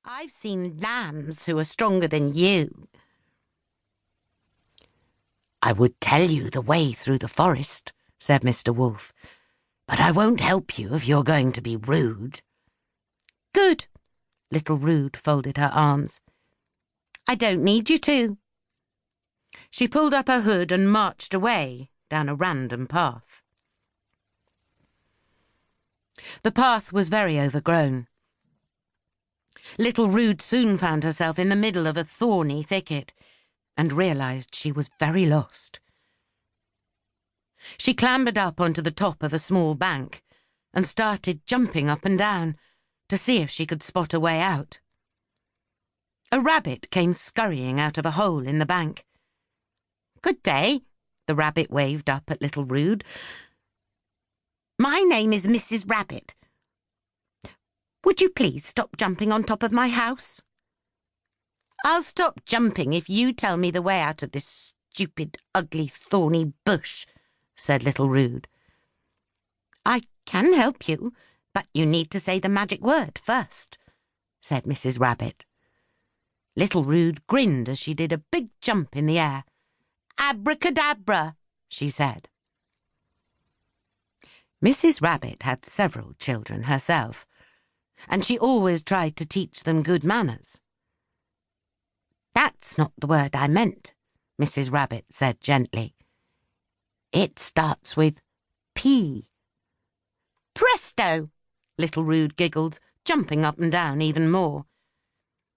I've seen lambs who are stronger than you. I would tell you the way through the forest, said Mr. Wolf, but I won't help you if you're going to be rude. Good. Little Rude folded her arms. I don't need you to. She pulled up her hood and marched away down a random path. The path was very overgrown. Little Rude soon found herself in the middle of a thorny thicket and realised she was very lost. She clambered up onto the top of a small bank and started jumping up and down to see if she could spot a way out. A rabbit came scurrying out of a hole in the bank. Good day, the rabbit waved up at Little Rude. My name is Mrs. Rabbit. Would you please stop jumping on top of my house? I'll stop jumping if you tell me the way out of this stupid, ugly, thorny bush, said Little Rude. I can help you, but you need to say the magic word first, said Mrs. Rabbit. Little Rude grinned as she did a big jump in the air. Abracadabra, she said. Mrs. Rabbit had several children herself, and she always tried to teach them good manners. That's not the word I meant, Mrs. Rabbit said gently. It starts with P. Presto! Little Rude giggled, jumping up and down even more.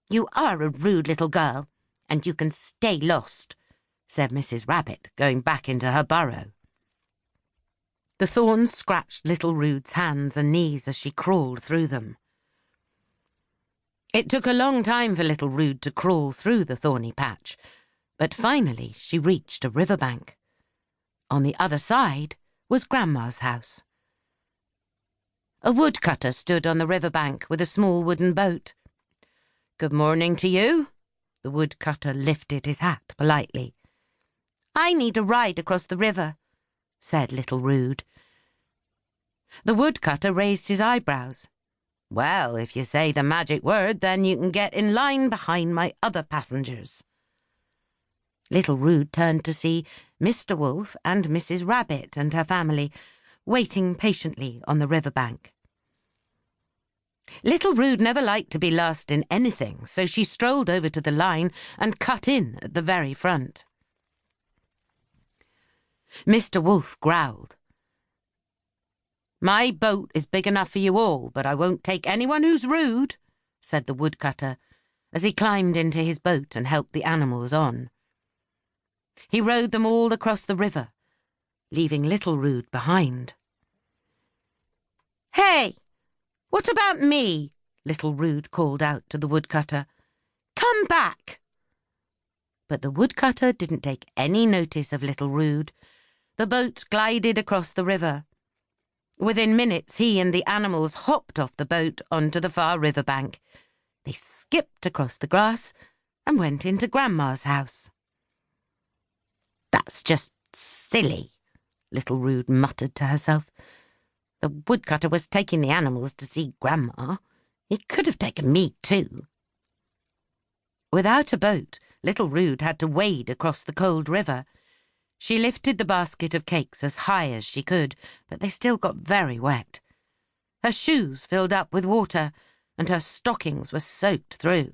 You are a rude little girl, and you can stay lost, said Mrs. Rabbit, going back into her burrow. The thorns scratched Little Rude's hands and knees as she crawled through them. It took a long time for Little Rude to crawl through the thorny patch, but finally she reached a riverbank. On the other side was Grandma's house. A woodcutter stood on the riverbank with a small wooden boat. Good morning to you. The woodcutter lifted his hat politely. I need a ride across the river, said Little Rude. The woodcutter raised his eyebrows. Well, if you say the magic word, then you can get in line behind my other passengers. Little Rude turned to see Mr. Wolf and Mrs. Rabbit and her family waiting patiently on the riverbank. Little Rude never liked to be last in anything, so she strolled over to the line and cut in at the very front. Mr. Wolf growled. My boat is big enough for you all, but I won't take anyone who's rude, said the woodcutter, as he climbed into his boat and helped the animals on. He rowed them all across the river, leaving Little Rude behind. Hey, what about me? Little Rude called out to the woodcutter. Come back! But the woodcutter didn't take any notice of Little Rude. The boat glided across the river. Within minutes, he and the animals hopped off the boat onto the far riverbank. They skipped across the grass and went into Grandma's house. That's just silly, Little Rude muttered to herself. The woodcutter was taking the animals to see Grandma. He could have taken me too. Without a boat, Little Rude had to wade across the cold river. She lifted the basket of cakes as high as she could, but they still got very wet. Her shoes filled up with water, and her stockings were soaked through.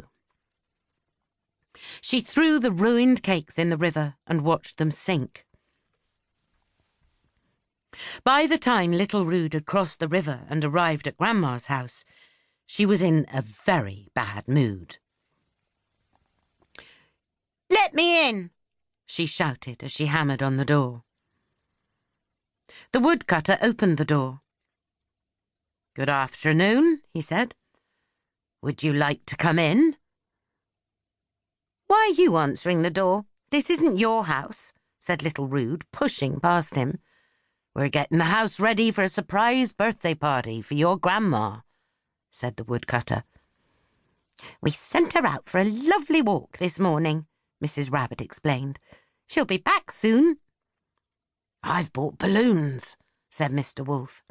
She threw the ruined cakes in the river and watched them sink. By the time Little Rude had crossed the river and arrived at Grandma's house, she was in a very bad mood. Let me in, she shouted as she hammered on the door. The woodcutter opened the door. Good afternoon, he said. Would you like to come in? Why are you answering the door? This isn't your house, said Little Rude, pushing past him. We're getting the house ready for a surprise birthday party for your grandma, said the woodcutter. We sent her out for a lovely walk this morning, Mrs. Rabbit explained. She'll be back soon. I've bought balloons, said Mr. Wolf.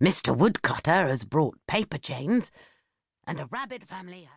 Mr. Woodcutter has brought paper chains, and the rabbit family has...